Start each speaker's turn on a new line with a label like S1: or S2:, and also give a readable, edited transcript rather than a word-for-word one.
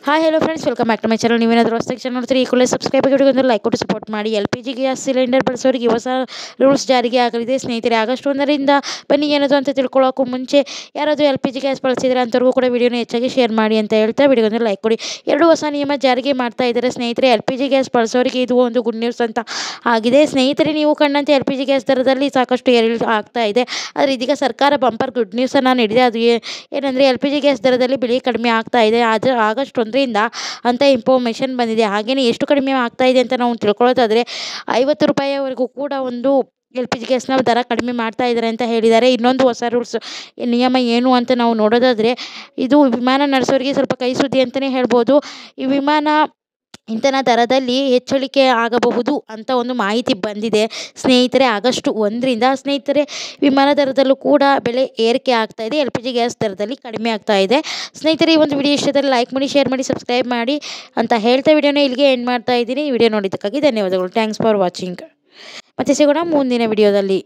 S1: Hi hello friends, welcome back to my channel. ನೀವೇನಾದರೂ ಹೊಸದಾಗಿ channel ನೋಡ್ತೀರಿ, ಈ ಕೂಡಲೇ ಸಬ್ಸ್ಕ್ರೈಬ್ ಆಗಿ ಒಂದು ಲೈಕ್ ಕೊಟ್ಟು ಸಪೋರ್ಟ್ ಮಾಡಿ. LPG ಗ್ಯಾಸ್ ಸಿಲಿಂಡರ್ ಬಳಸೋರಿಗೆ ಹೊಸ ರೂಲ್ಸ್ ಜಾರಿಗೆ ಆಗಲಿದೆ ಸ್ನೇಹಿತರೆ. ಆಗಸ್ಟ್ 1ರಿಂದ ಬನ್ನಿ ಏನದು ಅಂತ ತಿಳ್ಕೊಳ್ಳೋಕ್ಕೂ ಮುಂಚೆ ಯಾರಾದರೂ LPG ಗ್ಯಾಸ್ ಬಳಸಿದ್ರೆ ಅಂಥವ್ರಿಗೂ ಕೂಡ ವಿಡಿಯೋನ ಹೆಚ್ಚಾಗಿ ಶೇರ್ ಮಾಡಿ ಅಂತ ಹೇಳ್ತಾ ವಿಡಿಯೋಗೊಂದು ಲೈಕ್ ಕೊಡಿ. ಎರಡು ಹೊಸ ನಿಯಮ ಜಾರಿಗೆ ಮಾಡ್ತಾ ಇದ್ದಾರೆ ಸ್ನೇಹಿತರೆ. LPG ಗ್ಯಾಸ್ ಬಳಸೋರಿಗೆ ಇದು ಒಂದು ಗುಡ್ ನ್ಯೂಸ್ ಅಂತ ಆಗಿದೆ ಸ್ನೇಹಿತರೆ. ನೀವು ಕಂಡಂತೆ LPG ಗ್ಯಾಸ್ ದರದಲ್ಲಿ ಸಾಕಷ್ಟು ಏರಿಳಿತ ಆಗ್ತಾ ಇದೆ. ಆದರೆ ಇದೀಗ ಸರ್ಕಾರ ಬಂಪರ್ ಗುಡ್ ನ್ಯೂಸನ್ನು ನೀಡಿದೆ. ಅದು ಏನಂದರೆ LPG ಗ್ಯಾಸ್ ದರದಲ್ಲಿ ಬೆಲೆ ಕಡಿಮೆ ಆಗ್ತಾ ಇದೆ. ಆದರೆ ಆಗಸ್ಟ್ 1ರಿಂದ ಅಂತ ಇನ್ಫಾರ್ಮೇಷನ್ ಬಂದಿದೆ. ಹಾಗೆಯೇ ಎಷ್ಟು ಕಡಿಮೆ ಆಗ್ತಾ ಇದೆ ಅಂತ ನಾವು ತಿಳ್ಕೊಳ್ಳೋದಾದರೆ 50 ರೂಪಾಯಿವರೆಗೂ ಕೂಡ ಒಂದು LPG ಗ್ಯಾಸ್ನ ದರ ಕಡಿಮೆ ಮಾಡ್ತಾ ಇದ್ದಾರೆ ಅಂತ ಹೇಳಿದ್ದಾರೆ. ಇನ್ನೊಂದು ಹೊಸ ರೂಲ್ಸ್ ನಿಯಮ ಏನು ಅಂತ ನಾವು ನೋಡೋದಾದರೆ, ಇದು ವಿಮಾನ ನಡೆಸೋರಿಗೆ ಸ್ವಲ್ಪ ಕೈ ಸುದ್ದಿ ಅಂತಲೇ ಹೇಳ್ಬೋದು. ಈ ವಿಮಾನ ಇಂಧನ ದರದಲ್ಲಿ ಹೆಚ್ಚಳಿಕೆ ಆಗಬಹುದು ಅಂತ ಒಂದು ಮಾಹಿತಿ ಬಂದಿದೆ ಸ್ನೇಹಿತರೆ. ಆಗಸ್ಟ್ 1ರಿಂದ ಸ್ನೇಹಿತರೆ ವಿಮಾನ ದರದಲ್ಲೂ ಕೂಡ ಬೆಲೆ ಏರಿಕೆ ಆಗ್ತಾ ಇದೆ. LPG ಗ್ಯಾಸ್ ದರದಲ್ಲಿ ಕಡಿಮೆ ಆಗ್ತಾ ಇದೆ ಸ್ನೇಹಿತರೆ. ಈ ಒಂದು ವಿಡಿಯೋ ಇಷ್ಟದಲ್ಲಿ ಲೈಕ್ ಮಾಡಿ, ಶೇರ್ ಮಾಡಿ, ಸಬ್ಸ್ಕ್ರೈಬ್ ಮಾಡಿ ಅಂತ ಹೇಳ್ತಾ ವಿಡಿಯೋನ ಇಲ್ಲಿಗೆ ಎಂಡ್ ಮಾಡ್ತಾ ಇದ್ದೀನಿ. ಈ ವಿಡಿಯೋ ನೋಡಿದ್ದಕ್ಕಾಗಿ ಧನ್ಯವಾದಗಳು. Thanks for watching. ಮತ್ತೆ ಸಿಗೋಣ ಮುಂದಿನ ವಿಡಿಯೋದಲ್ಲಿ.